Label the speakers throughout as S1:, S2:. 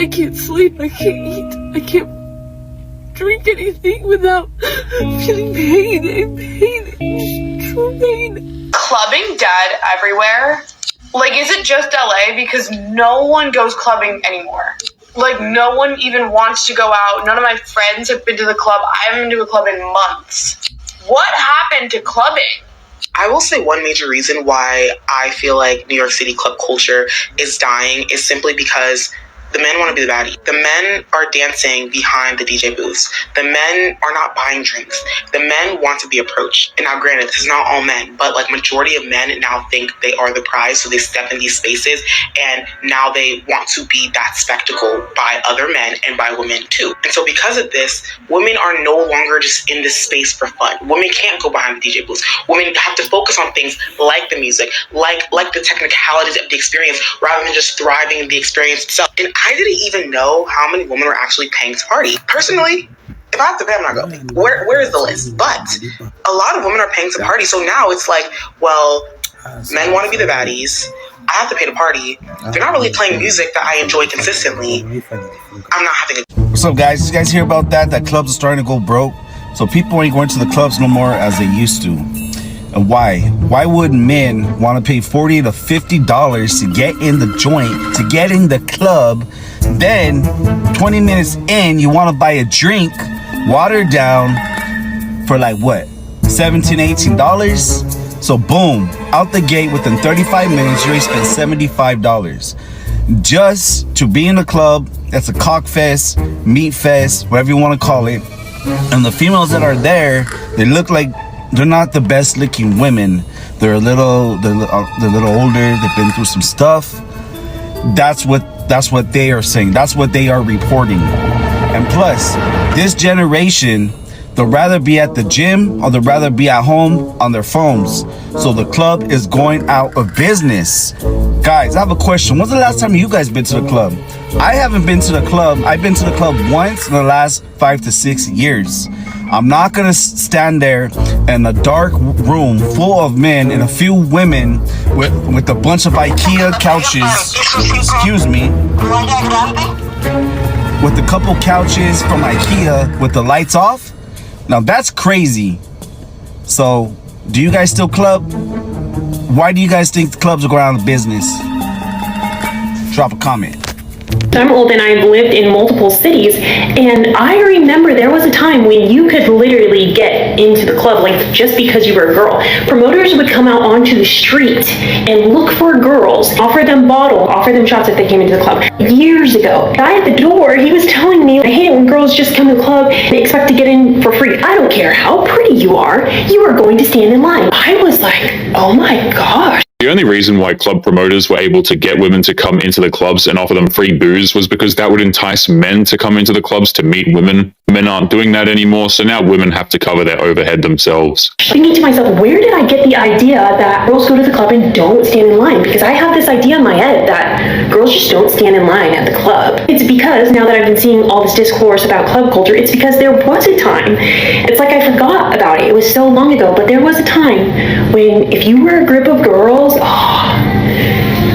S1: I can't sleep, I can't eat, I can't drink anything without feeling pain and pain, true pain.
S2: Clubbing dead everywhere. Like, is it just LA? Because no one goes clubbing anymore. Like, no one even wants to go out. None of my friends have been to the club. I haven't been to a club in months. What happened to clubbing?
S3: I will say one major reason why I feel like New York City club culture is dying is simply because the men want to be the baddie. The men are dancing behind the DJ booths. The men are not buying drinks. The men want to be approached. And now granted, this is not all men, but like majority of men now think they are the prize, so they step in these spaces and now they want to be that spectacle by other men and by women too. And so because of this, women are no longer just in this space for fun. Women can't go behind the DJ booths. Women have to focus on things like the music, like the technicalities of the experience, rather than just thriving in the experience itself. And I didn't even know how many women were actually paying to party. Personally, if I have to pay, I'm not going. Where is the list? But a lot of women are paying to party. So now it's like, well, men want to be the baddies. I have to pay to party. They're not really playing music that I enjoy consistently. I'm not having a...
S4: What's up, guys? You guys hear about that? That clubs are starting to go broke. So people ain't going to the clubs no more as they used to. And why? Why would men want to pay $40 to $50 to get in the joint, to get in the club? Then 20 minutes in, you want to buy a drink, watered down, for like what? $17, $18? So boom, out the gate within 35 minutes, you already spent $75 just to be in the club. That's a cock fest, meat fest, whatever you want to call it. And the females that are there, they look like they're not the best looking women. They're a little older. They've been through some stuff. That's what they are saying. That's what they are reporting. And plus, this generation, they'd rather be at the gym or they'd rather be at home on their phones. So the club is going out of business. Guys, I have a question. When's the last time you guys been to the club? I haven't been to the club. I've been to the club once in the last 5 to 6 years. I'm not gonna stand there in a dark room full of men and a few women with a bunch of IKEA couches, excuse me, with a couple couches from IKEA with the lights off. Now that's crazy. So, do you guys still club? Why do you guys think the clubs are going out of business? Drop a comment.
S5: I'm old and I've lived in multiple cities, and I remember there was a time when you could literally get into the club like just because you were a girl. Promoters would come out onto the street and look for girls, offer them bottles, offer them shots if they came into the club. Years ago, the guy at the door, he was telling me, I hate it when girls just come to the club and expect to get in for free. I don't care how pretty you are going to stand in line. I was like, oh my gosh.
S6: The only reason why club promoters were able to get women to come into the clubs and offer them free booze was because that would entice men to come into the clubs to meet women. Men aren't doing that anymore, so now women have to cover their overhead themselves.
S5: Thinking to myself, where did I get the idea that girls go to the club and don't stand in line? Because I have this idea in my head that girls just don't stand in line at the club. It's because now that I've been seeing all this discourse about club culture, it's because there was a time. It's like I forgot about it. It was so long ago, but there was a time when if you were a group of girls,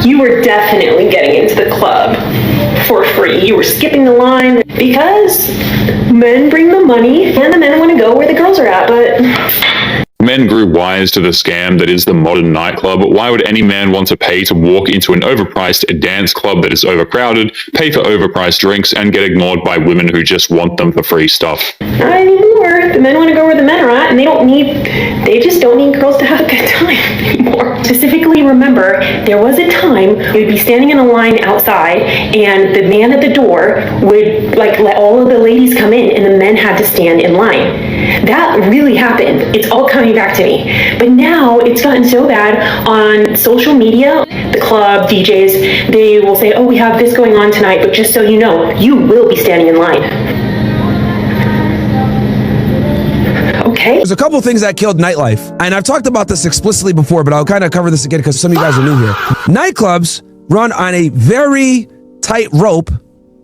S5: you were definitely getting into the club for free. You were skipping the line because men bring the money and the men want to go where the girls are at, but...
S6: Men grew wise to the scam that is the modern nightclub. Why would any man want to pay to walk into an overpriced dance club that is overcrowded, pay for overpriced drinks, and get ignored by women who just want them for free stuff?
S5: Not anymore. The men want to go where the men are at, and they just don't need girls to have a good time anymore. Specifically, remember, there was a time you'd be standing in a line outside, and the man at the door would let all of the ladies come in, and the men had to stand in line. That really happened. It's all coming back to me. But now it's gotten so bad on social media. The club DJs, they will say, oh, we have this going on tonight, but just so you know, you will be standing in line. Okay.
S7: There's a couple things that killed nightlife, and I've talked about this explicitly before, but I'll kind of cover this again because some of you guys are new here. Nightclubs run on a very tight rope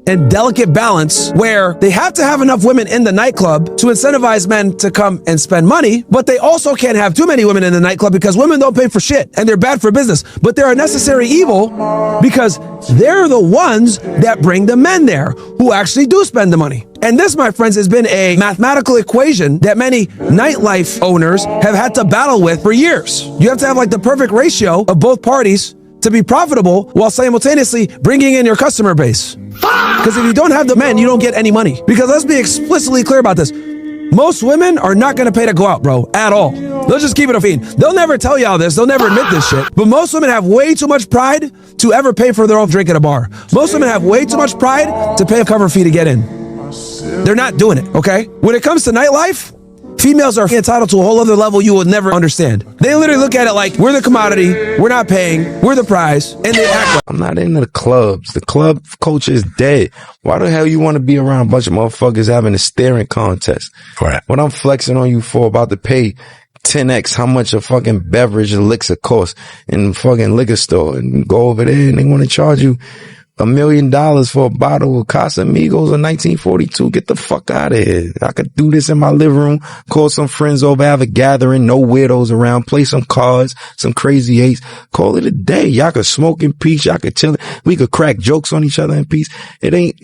S7: and delicate balance where they have to have enough women in the nightclub to incentivize men to come and spend money, but they also can't have too many women in the nightclub because women don't pay for shit and they're bad for business. But they're a necessary evil because they're the ones that bring the men there who actually do spend the money. And this, my friends, has been a mathematical equation that many nightlife owners have had to battle with for years. You have to have like the perfect ratio of both parties to be profitable while simultaneously bringing in your customer base. Because if you don't have the men, you don't get any money. Because let's be explicitly clear about this. Most women are not going to pay to go out, bro, at all. They'll just keep it a fiend. They'll never tell y'all this. They'll never admit this shit. But most women have way too much pride to ever pay for their own drink at a bar. Most women have way too much pride to pay a cover fee to get in. They're not doing it, okay? When it comes to nightlife, females are entitled to a whole other level you will never understand. They literally look at it like, we're the commodity, we're not paying, we're the prize, and they act like.
S8: I'm not into the clubs. The club culture is dead. Why the hell you want to be around a bunch of motherfuckers having a staring contest?
S9: Right.
S8: What I'm flexing on you for about to pay 10x how much a fucking beverage elixir costs in the fucking liquor store and go over there and they want to charge you $1 million for a bottle of Casamigos in 1942. Get the fuck out of here. I could do this in my living room, call some friends over, have a gathering, no weirdos around, play some cards, some crazy eights, call it a day. Y'all could smoke in peace. Y'all could chill. We could crack jokes on each other in peace. It ain't,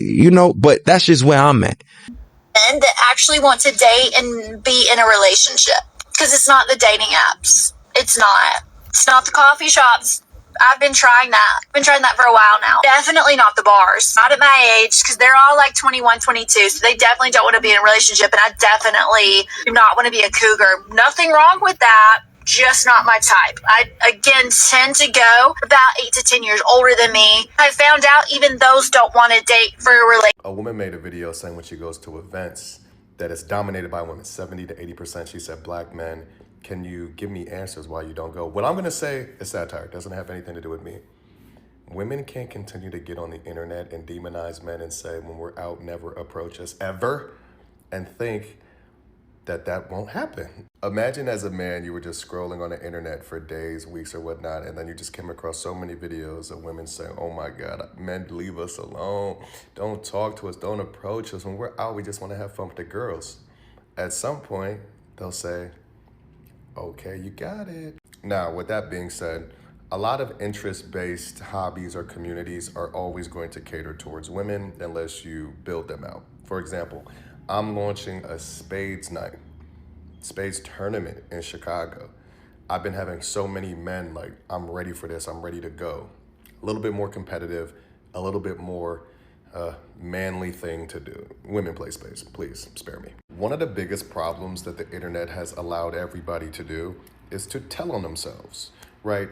S8: but that's just where I'm at.
S10: Men that actually want to date and be in a relationship. Because it's not the dating apps. It's not. It's not the coffee shops. I've been trying that. I've been trying that for a while now. Definitely not the bars. Not at my age, because they're all like 21, 22, so they definitely don't want to be in a relationship, and I definitely do not want to be a cougar. Nothing wrong with that, just not my type. I, again, tend to go about 8 to 10 years older than me. I found out even those don't want to date for a relationship.
S11: A woman made a video saying when she goes to events that it's dominated by women, 70 to 80%. She said, black men, can you give me answers why you don't go? What I'm going to say is satire. It doesn't have anything to do with me. Women can't continue to get on the internet and demonize men and say, when we're out, never approach us ever, and think that that won't happen. Imagine as a man, you were just scrolling on the internet for days, weeks, or whatnot, and then you just came across so many videos of women saying, oh my God, men, leave us alone. Don't talk to us. Don't approach us. When we're out, we just want to have fun with the girls. At some point, they'll say, okay, you got it. Now, with that being said, a lot of interest-based hobbies or communities are always going to cater towards women unless you build them out. For example, I'm launching a spades night, spades tournament in Chicago. I've been having so many men like, I'm ready for this, I'm ready to go. A little bit more competitive, a little bit more manly thing to do. Women play spades, please spare me. One of the biggest problems that the internet has allowed everybody to do is to tell on themselves, right?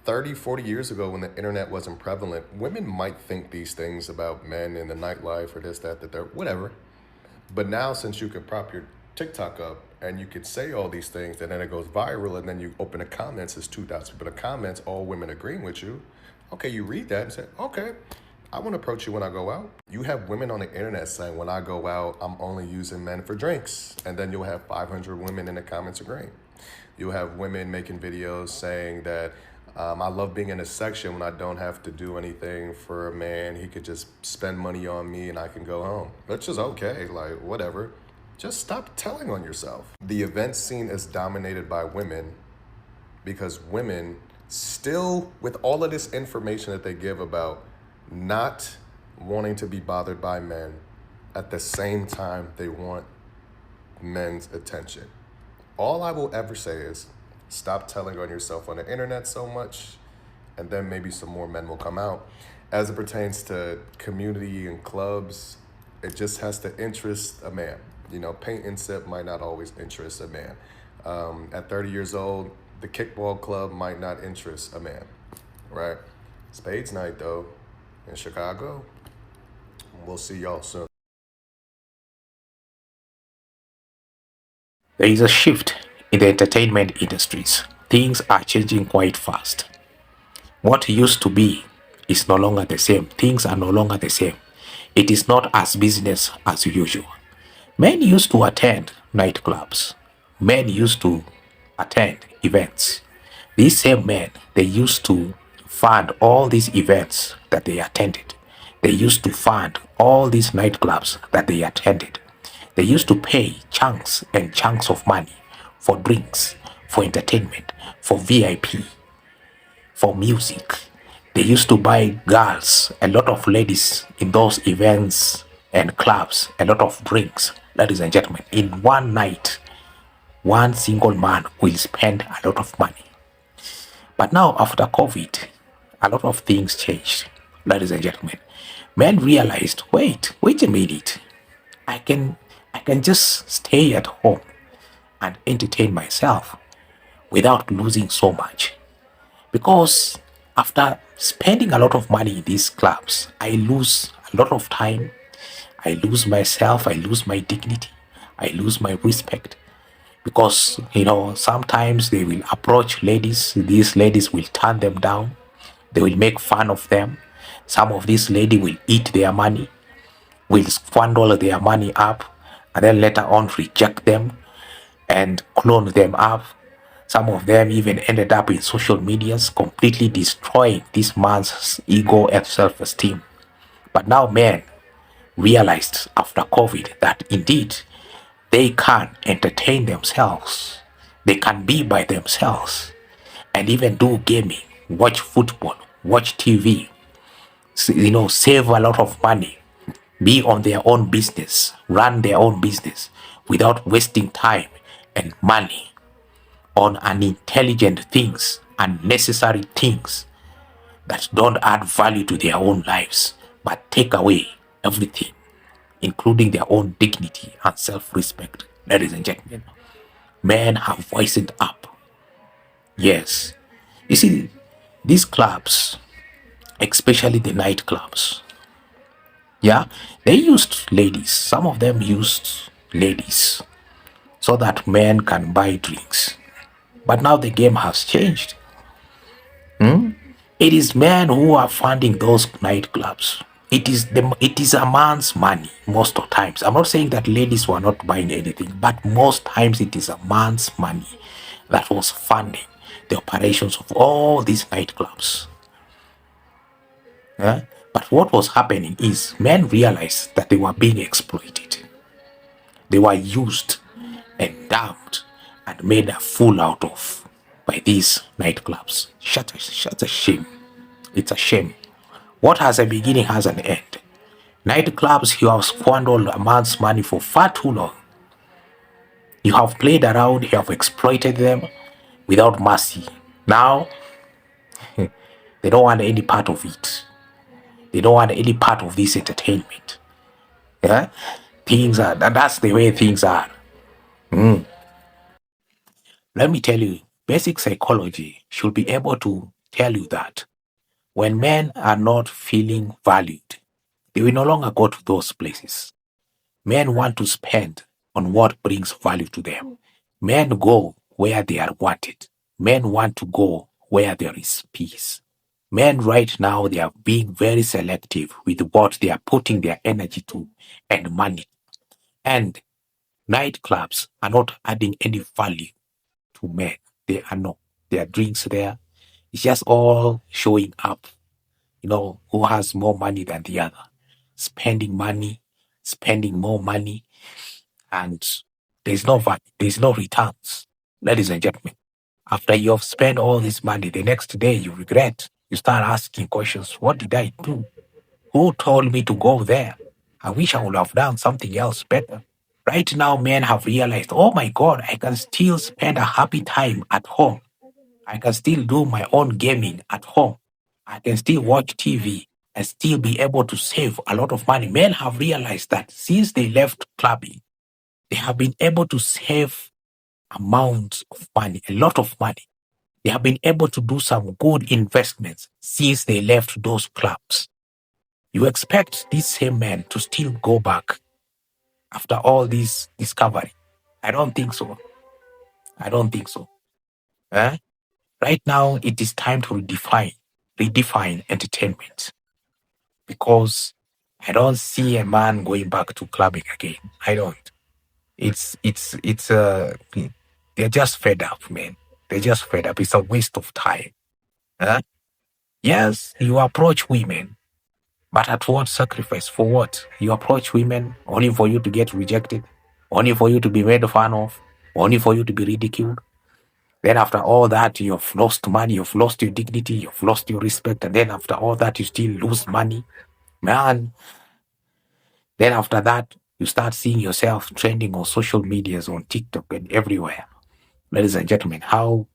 S11: 30, 40 years ago when the internet wasn't prevalent, women might think these things about men in the nightlife or this, that, they're whatever. But now since you can prop your TikTok up and you could say all these things and then it goes viral and then you open the comments, it's 2,000 people in the comments, all women agreeing with you. Okay, you read that and say, okay, I want to approach you when I go out. You have women on the internet saying, when I go out, I'm only using men for drinks. And then you'll have 500 women in the comments agreeing. You'll have women making videos saying that I love being in a section when I don't have to do anything for a man. He could just spend money on me and I can go home. That's just okay, like whatever. Just stop telling on yourself. The event scene is dominated by women because women still, with all of this information that they give about not wanting to be bothered by men, at the same time they want men's attention. All I will ever say is stop telling on yourself on the internet so much, and then maybe some more men will come out. As it pertains to community and clubs, it just has to interest a man. You know, paint and sip might not always interest a man. At 30 years old, the kickball club might not interest a man, right? Spades night though, in Chicago. We'll see y'all soon.
S9: There is a shift in the entertainment industries. Things are changing quite fast. What used to be is no longer the same. Things are no longer the same. It is not as business as usual. Men used to attend nightclubs. Men used to attend events. These same men, they used to fund all these events that they attended. They used to fund all these nightclubs that they attended. They used to pay chunks and chunks of money for drinks, for entertainment, for VIP, for music. They used to buy girls, a lot of ladies in those events and clubs, a lot of drinks. Ladies and gentlemen, in one night, one single man will spend a lot of money. But now after COVID, a lot of things changed. Ladies and gentlemen, men realized, wait a minute. I can just stay at home and entertain myself without losing so much. Because after spending a lot of money in these clubs, I lose a lot of time. I lose myself. I lose my dignity. I lose my respect. Because, sometimes they will approach ladies. These ladies will turn them down. They will make fun of them. Some of these ladies will eat their money, will squander their money up, and then later on reject them and clone them up. Some of them even ended up in social medias, completely destroying this man's ego and self-esteem. But now men realized after COVID that indeed they can entertain themselves. They can be by themselves and even do gaming, watch football, watch TV, save a lot of money, be on their own business, run their own business without wasting time and money on unintelligent things, unnecessary things that don't add value to their own lives, but take away everything, including their own dignity and self-respect. Ladies and gentlemen, men have voiced up. Yes. You see, these clubs, especially the nightclubs, they used ladies. Some of them used ladies so that men can buy drinks. But now the game has changed. It is men who are funding those nightclubs. It is a man's money most of times. I'm not saying that ladies were not buying anything, but most times it is a man's money that was funding the operations of all these nightclubs. But what was happening is men realized that they were being exploited. They were used and dumped and made a fool out of by these nightclubs. Such a shame. It's a shame. What has a beginning has an end. Nightclubs, you have squandered a man's money for far too long. You have played around, you have exploited them without mercy. Now, they don't want any part of it. They don't want any part of this entertainment. That's the way things are. Let me tell you, basic psychology should be able to tell you that when men are not feeling valued, they will no longer go to those places. Men want to spend on what brings value to them. Men go where they are wanted. Men want to go where there is peace. Men right now, they are being very selective with what they are putting their energy to and money. And nightclubs are not adding any value to men. They are not. There are drinks there. It's just all showing up. Who has more money than the other. Spending more money, and there's no value, there's no returns. Ladies and gentlemen, after you have spent all this money, the next day you regret. You start asking questions. What did I do? Who told me to go there? I wish I would have done something else better. Right now, men have realized, oh my God, I can still spend a happy time at home. I can still do my own gaming at home. I can still watch TV and still be able to save a lot of money. Men have realized that since they left clubbing, they have been able to save amounts of money, a lot of money. They have been able to do some good investments since they left those clubs. You expect these same men to still go back after all this discovery? I don't think so. Right now, it is time to redefine entertainment, because I don't see a man going back to clubbing again. I don't. They're just fed up, man. They're just fed up. It's a waste of time. Yes, you approach women. But at what sacrifice? For what? You approach women only for you to get rejected, only for you to be made fun of, only for you to be ridiculed. Then after all that, you've lost money, you've lost your dignity, you've lost your respect, and then after all that, you still lose money. Man, then after that, you start seeing yourself trending on social medias, on TikTok and everywhere. Ladies and gentlemen, how,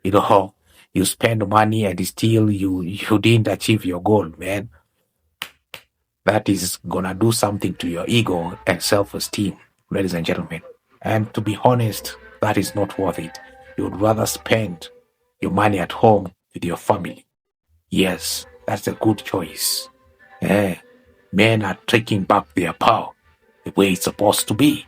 S9: you spend money and still you didn't achieve your goal, man. That is gonna do something to your ego and self-esteem, ladies and gentlemen. And to be honest, that is not worth it. You would rather spend your money at home with your family. Yes, that's a good choice. Men are taking back their power the way it's supposed to be.